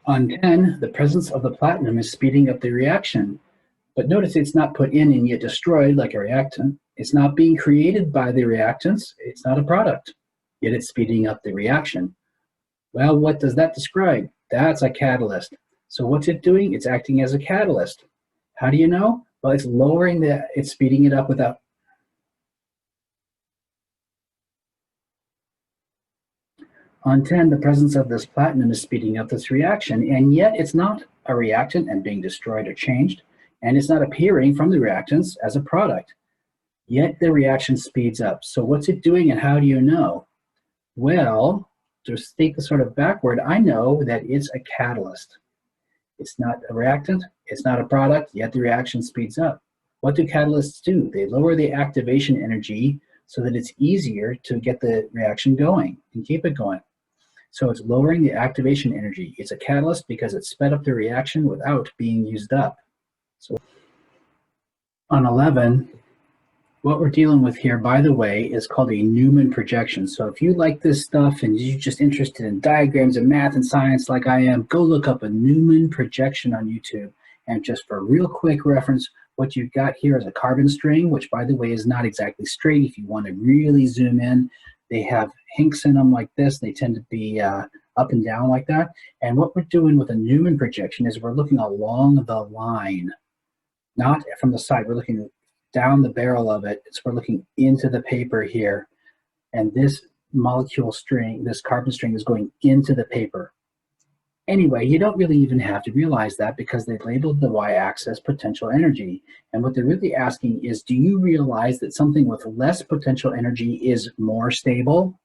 On 10, the presence of the platinum is speeding up the reaction. But notice it's not put in and yet destroyed like a reactant. It's not being created by the reactants. It's not a product, yet it's speeding up the reaction. Well, what does that describe? That's a catalyst. So what's it doing? It's acting as a catalyst. How do you know? Well, it's speeding it up without. On 10, the presence of this platinum is speeding up this reaction, and yet it's not a reactant and being destroyed or changed, and it's not appearing from the reactants as a product. Yet the reaction speeds up. So what's it doing and how do you know? Well, to state this sort of backward, I know that it's a catalyst. It's not a reactant, it's not a product, yet the reaction speeds up. What do catalysts do? They lower the activation energy so that it's easier to get the reaction going and keep it going. So it's lowering the activation energy. It's a catalyst because it sped up the reaction without being used up. So on 11, what we're dealing with here, by the way, is called a Newman projection. So if you like this stuff and you're just interested in diagrams and math and science like I am, go look up a Newman projection on YouTube. And just for real quick reference, what you've got here is a carbon string, which by the way is not exactly straight. If you want to really zoom in, they have hinks in them like this. They tend to be up and down like that. And what we're doing with a Newman projection is we're looking along the line, not from the side. We're looking down the barrel of it. So we're looking into the paper here. And this molecule string, this carbon string is going into the paper. Anyway, you don't really even have to realize that because they've labeled the y-axis potential energy. And what they're really asking is, do you realize that something with less potential energy is more stable?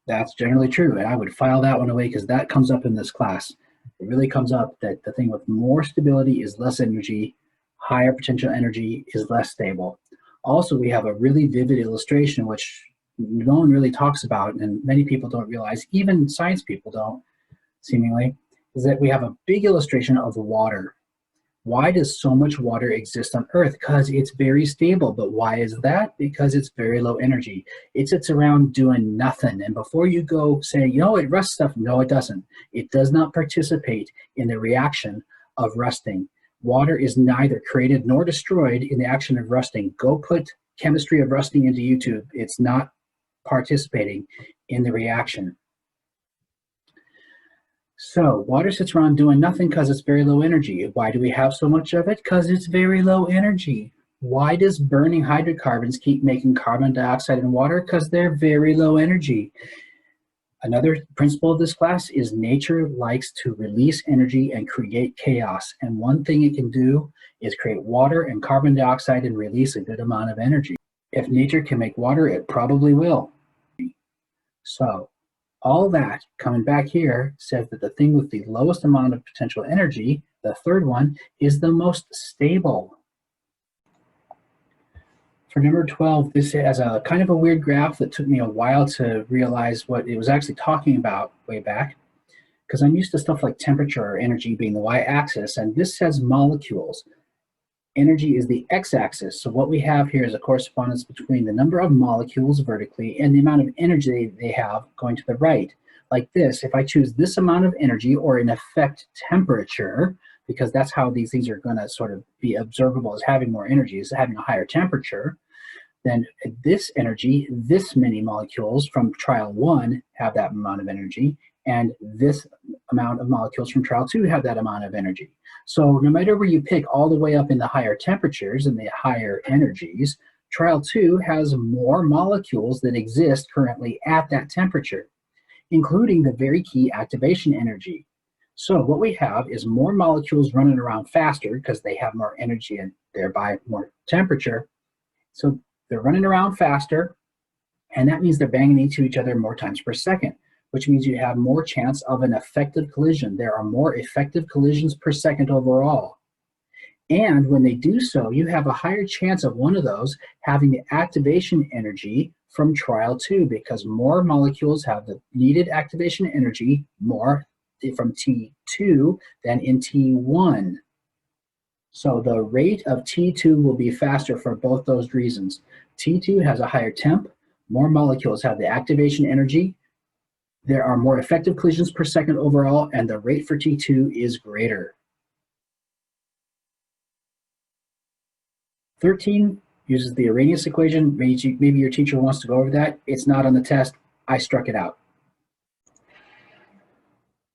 That's generally true, and I would file that one away because that comes up in this class. It really comes up that the thing with more stability is less energy, higher potential energy is less stable. Also, we have a really vivid illustration which no one really talks about, and many people don't realize, even science people don't, seemingly, is that we have a big illustration of water. Why does so much water exist on Earth? Because it's very stable. But why is that? Because it's very low energy. It sits around doing nothing. And before you go saying, you know, it rusts stuff, no, it doesn't. It does not participate in the reaction of rusting. Water is neither created nor destroyed in the action of rusting. Go put chemistry of rusting into YouTube. It's not participating in the reaction. So water sits around doing nothing because it's very low energy. Why do we have so much of it? Because it's very low energy. Why does burning hydrocarbons keep making carbon dioxide and water? Because they're very low energy. Another principle of this class is nature likes to release energy and create chaos. And one thing it can do is create water and carbon dioxide and release a good amount of energy. If nature can make water, it probably will. So all that coming back here says that the thing with the lowest amount of potential energy, the third one, is the most stable. For number 12, this has a kind of a weird graph that took me a while to realize what it was actually talking about way back, because I'm used to stuff like temperature or energy being the y-axis, and this says molecules. Energy is the x-axis. So what we have here is a correspondence between the number of molecules vertically and the amount of energy they have going to the right. Like this, if I choose this amount of energy, or in effect temperature, because that's how these things are going to sort of be observable as having more energy, is having a higher temperature, then this energy, this many molecules from trial 1 have that amount of energy, and this amount of molecules from trial 2 have that amount of energy. So no matter where you pick, all the way up in the higher temperatures and the higher energies, trial 2 has more molecules that exist currently at that temperature, including the very key activation energy. So what we have is more molecules running around faster because they have more energy and thereby more temperature. So they're running around faster, and that means they're banging into each other more times per second, which means you have more chance of an effective collision. There are more effective collisions per second overall. And when they do so, you have a higher chance of one of those having the activation energy from trial 2, because more molecules have the needed activation energy more from T2 than in T1. So the rate of T2 will be faster for both those reasons. T2 has a higher temp, more molecules have the activation energy, There are more effective collisions per second overall, and the rate for T2 is greater. 13 uses the Arrhenius equation. Maybe your teacher wants to go over that. It's not on the test. I struck it out.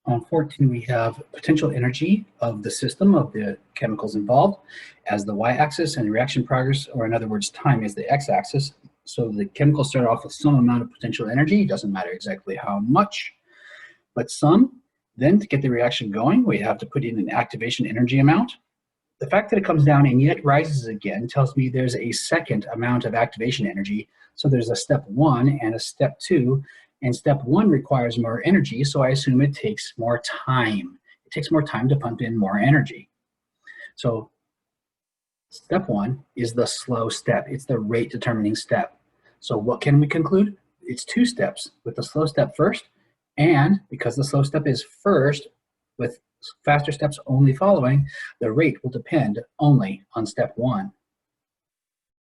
On 14, we have potential energy of the system, of the chemicals involved, as the y-axis, and reaction progress, or in other words, time, is the x-axis. So the chemicals start off with some amount of potential energy. It doesn't matter exactly how much, but some. Then to get the reaction going, we have to put in an activation energy amount. The fact that it comes down and yet rises again tells me there's a second amount of activation energy. So there's a step 1 and a step 2, and step 1 requires more energy, so I assume it takes more time. It takes more time to pump in more energy. So step 1 is the slow step. It's the rate determining step. So what can we conclude? It's 2 steps, with the slow step first, and because the slow step is first, with faster steps only following, the rate will depend only on step 1.